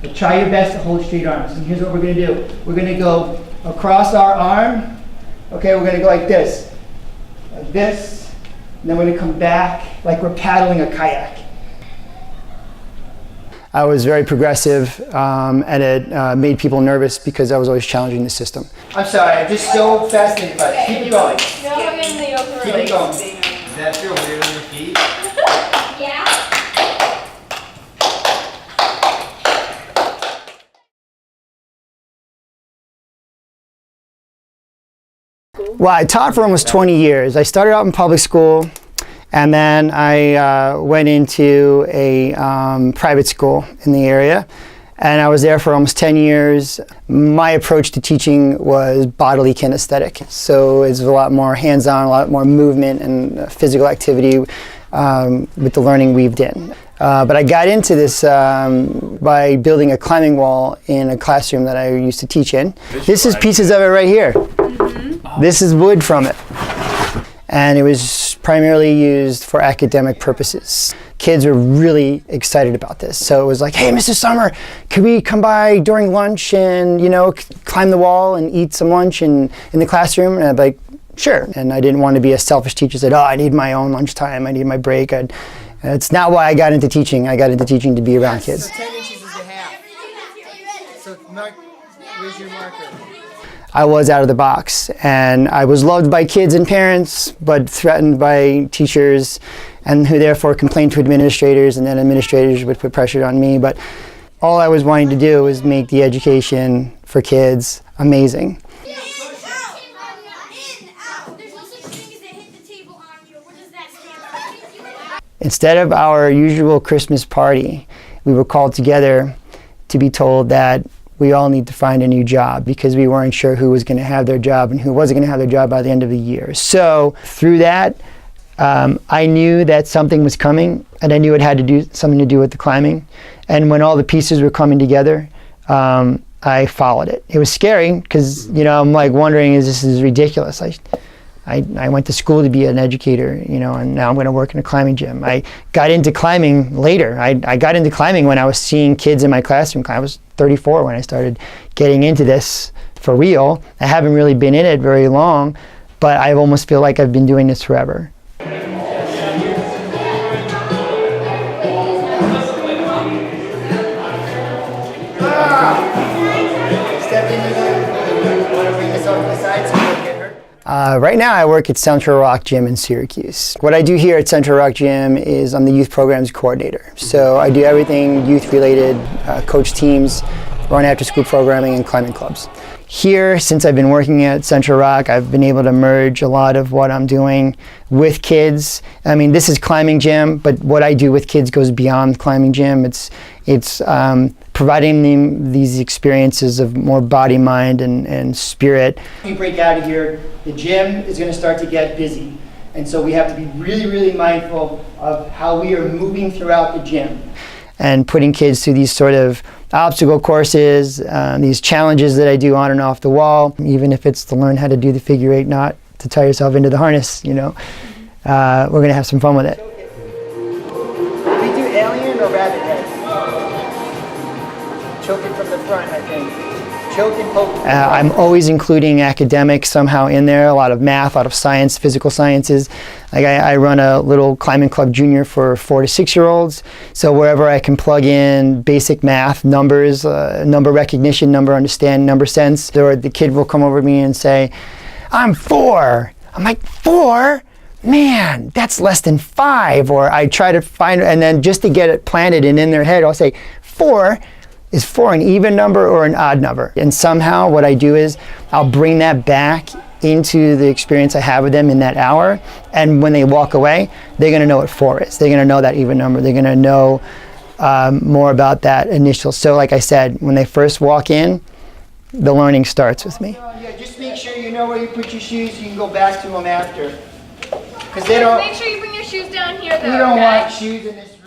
But try your best to hold straight arms. And here's what we're going to do. We're going to go across our arm. Okay, we're going to go like this. Like this. And then we're going to come back like we're paddling a kayak. I was very progressive, and it made people nervous because I was always challenging the system. I'm sorry, I'm just so fascinated by it. Keep it going. Keep it going. Does that feel weird on your feet? Yeah. Well, I taught for almost 20 years. I started out in public school, and then I went into a private school in the area, and I was there for almost 10 years. My approach to teaching was bodily kinesthetic, so it's a lot more hands-on, a lot more movement and physical activity with the learning weaved in. But I got into this by building a climbing wall in a classroom that I used to teach in. This is pieces of it right here. This is wood from it. And it was primarily used for academic purposes. Kids were really excited about this. So it was like, hey, Mr. Sommer, could we come by during lunch and, you know, climb the wall and eat some lunch in the classroom? And I'd be like, sure. And I didn't want to be a selfish teacher that said, oh, I need my own lunchtime, I need my break. It's not why I got into teaching. I got into teaching to be around kids. So 10 inches is a half. So mark, where's your marker? I was out of the box, and I was loved by kids and parents, but threatened by teachers, and who therefore complained to administrators, and then administrators would put pressure on me. But all I was wanting to do was make the education for kids amazing. Instead of our usual Christmas party, we were called together to be told that we all need to find a new job because we weren't sure who was going to have their job and who wasn't going to have their job by the end of the year. So through that, I knew that something was coming, and I knew it had to do something to do with the climbing. And when all the pieces were coming together, I followed it. It was scary because, you know, I'm like wondering, this is ridiculous. I went to school to be an educator, you know, and now I'm going to work in a climbing gym. I got into climbing later. I got into climbing when I was seeing kids in my classroom. I was 34 when I started getting into this for real. I haven't really been in it very long, but I almost feel like I've been doing this forever. Right now I work at Central Rock Gym in Syracuse. What I do here at Central Rock Gym is I'm the youth programs coordinator. So I do everything youth related, coach teams, run after school programming, and climbing clubs. Here, since I've been working at Central Rock, I've been able to merge a lot of what I'm doing with kids. I mean, this is climbing gym, but what I do with kids goes beyond climbing gym. It's providing them these experiences of more body, mind, and spirit. When we break out of here, the gym is going to start to get busy. And so we have to be really, really mindful of how we are moving throughout the gym. And putting kids through these sort of obstacle courses, these challenges that I do on and off the wall, even if it's to learn how to do the figure eight knot, to tie yourself into the harness, you know. We're going to have some fun with it. We do alien or rabbit head? Choke it from the front, I think. Choke and poke. I'm always including academics somehow in there, a lot of math, a lot of science, physical sciences. Like I run a little climbing club junior for 4 to 6 year olds. So wherever I can plug in basic math, numbers, number recognition, number understanding, number sense, or the kid will come over to me and say, I'm 4. I'm like, 4? Man, that's less than 5. Or I try to find, and then just to get it planted and in their head, I'll say, 4 is 4 an even number or an odd number? And somehow what I do is I'll bring that back into the experience I have with them in that hour, and when they walk away, they're going to know what 4 is. They're going to know that even number. They're going to know more about that initial. So like I said, when they first walk in, the learning starts with me. Yeah, just make sure you know where you put your shoes so you can go back to them after. Because they don't. Make sure you bring your shoes down here though. We don't want shoes in this